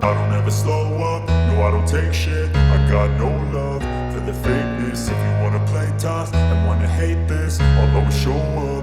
I don't ever slow up, no I don't take shit. I got no love for the fakeness. If you wanna play tough and wanna hate this, I'll always show up.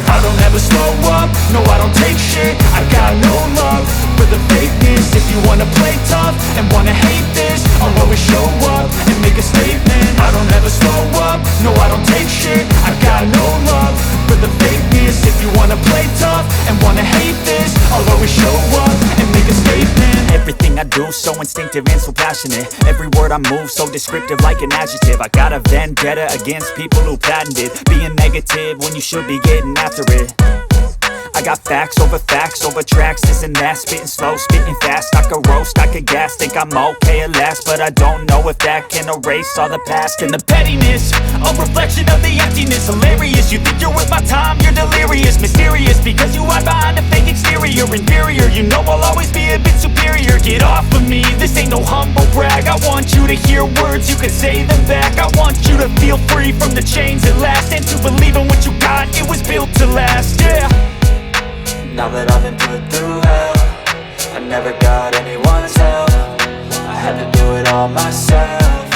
I don't ever slow up, no I don't take shit. I got no love for the fakeness. If you wanna play tough and wanna hate this, I'll always show up and make a statement. I don't ever slow up, no I don't take shit. I got no love for the fakeness. If you wanna play tough and wanna hate this, I'll always show up and make a statement. Everything I do so instinctive and so passionate. Every word I move so descriptive like an adjective. I got a vendetta against people who patented being negative when you should be getting after it. I got facts over tracks, this and that. Spitting slow, spitting fast, I could roast, I could gas. Think I'm okay at last, but I don't know if that can erase all the past. And the pettiness, a reflection of the emptiness. Hilarious, you think you're worth my time, you're delirious. Mysterious, because you hide behind a fake exterior. Inferior, you know I'll always be a bit superior. Get off of me, this ain't no humble brag. I want you to hear words, you can say them back. I want you to feel free from the chains at last, and to believe in what you got, it was built to last, yeah. Now that I've been put through hell, I never got anyone's help. I had to do it all myself.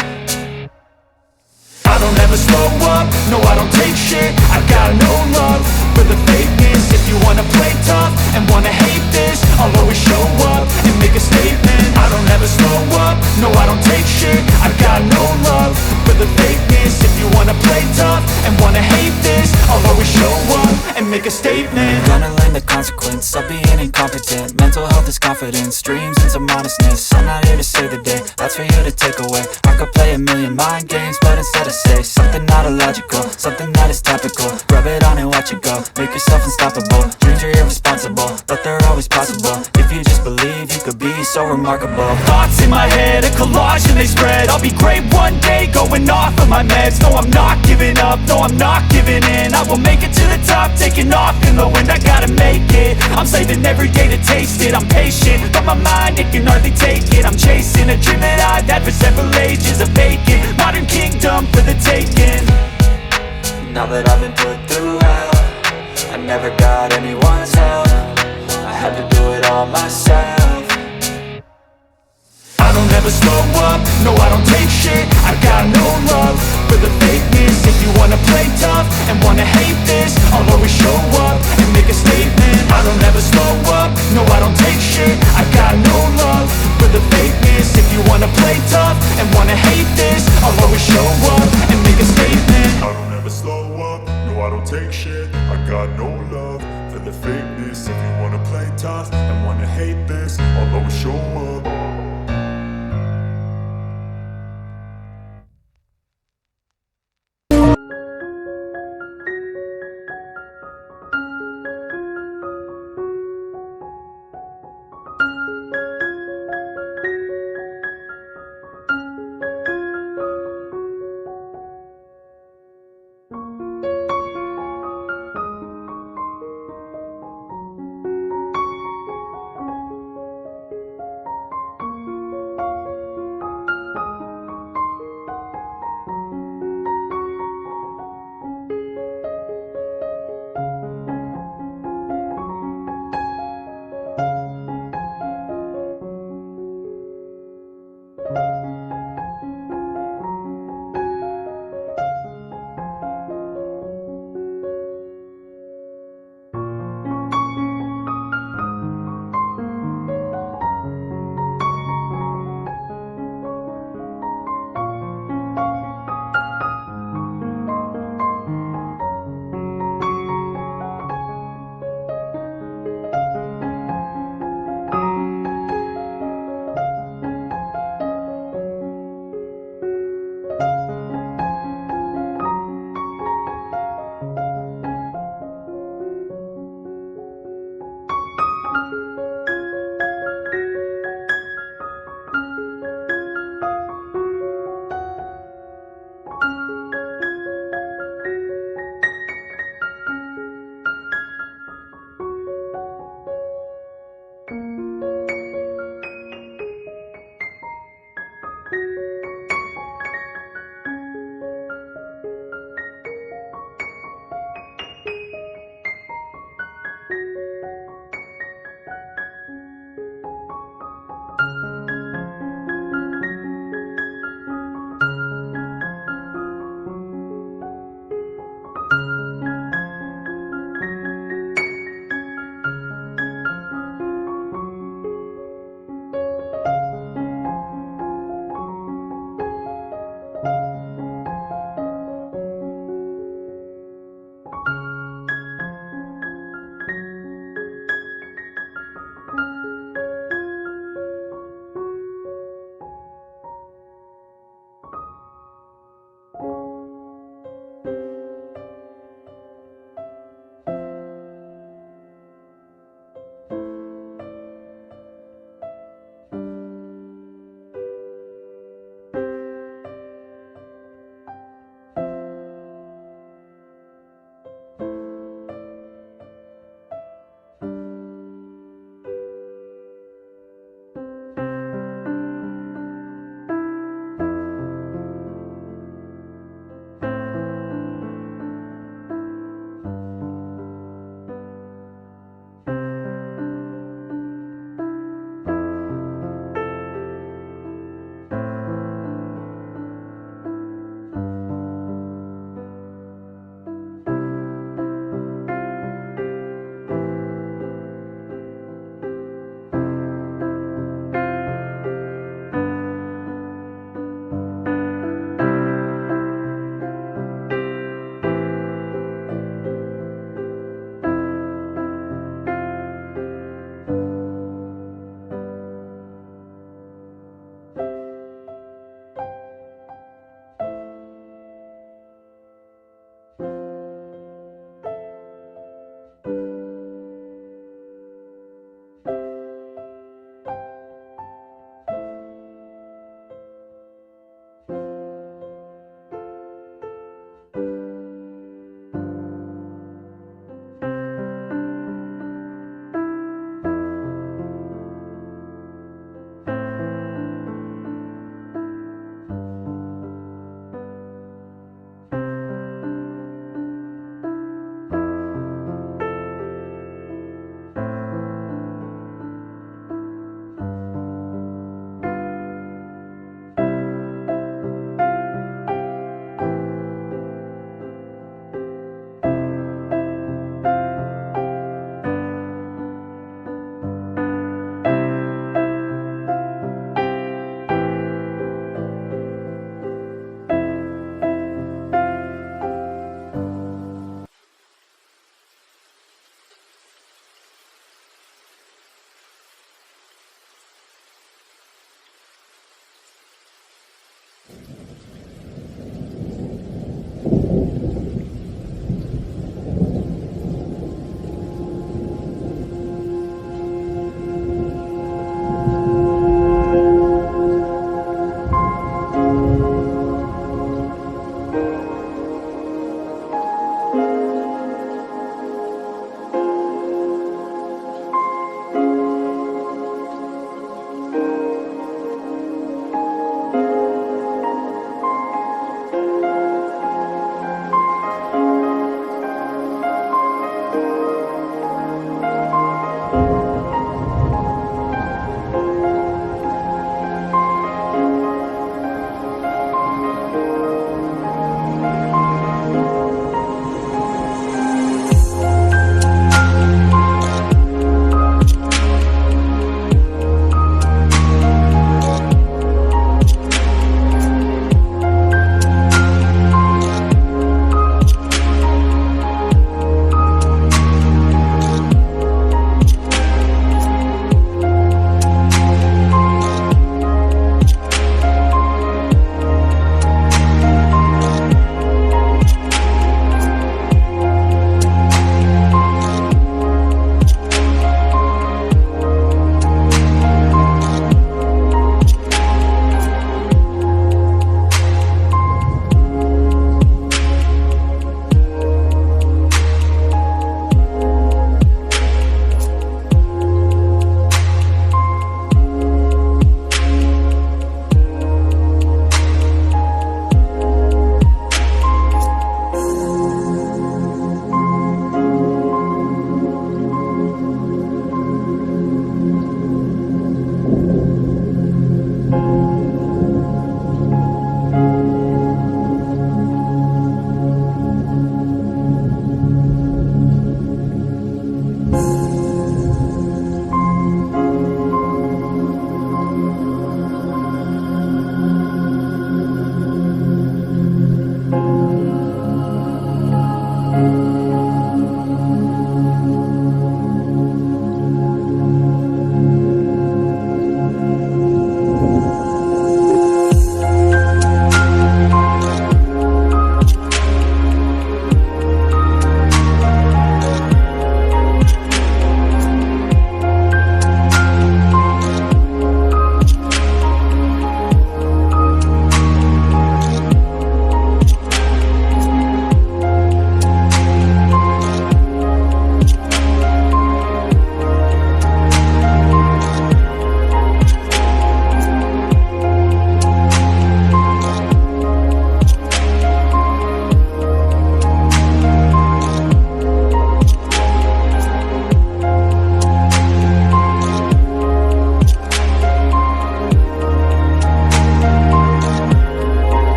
I don't ever slow up, no I don't take shit. I got no love for the fakeness. If you wanna play tough and wanna hate this, I'll always show up and make a statement. I don't ever slow up, no I don't take shit. I got no love for the fakeness. If you wanna play tough and wanna hate this, I'll always show up and make a statement. Gonna learn the consequence of being incompetent. Mental health is confidence, dreams and some honestness. I'm not here to save the day, that's for you to take away. I could play a million mind games, but instead I say something not illogical, something that is topical. Rub it on and watch it go, make yourself unstoppable. Dreams are irresponsible, but they're always possible. If you just believe, you could be so remarkable. Thoughts in my head, a collage and they spread. I'll be great one day, going off of my meds. No, I'm not giving up, no, I'm not giving in. I will make it to the top, taking off in the wind. I gotta make it, I'm saving every day to taste it. I'm patient, but my mind, it can hardly take it. I'm chasing a dream that I've had for several ages. A vacant, modern kingdom for the taking. Now that I've been put through hell, I never got anyone's help. I had to do it all myself. I don't ever slow up, no I don't take shit. I got no love for the fakeness. If you wanna play tough and wanna hate this, I'll always show up and make a statement. I don't ever slow up, no I don't take shit. I got no love for the fakeness. If you wanna play tough and wanna hate this, I'll always show up and make a statement. I don't ever slow up, no I don't take shit. I got no love for the fakeness. If you wanna play tough and wanna hate this, I'll always show up.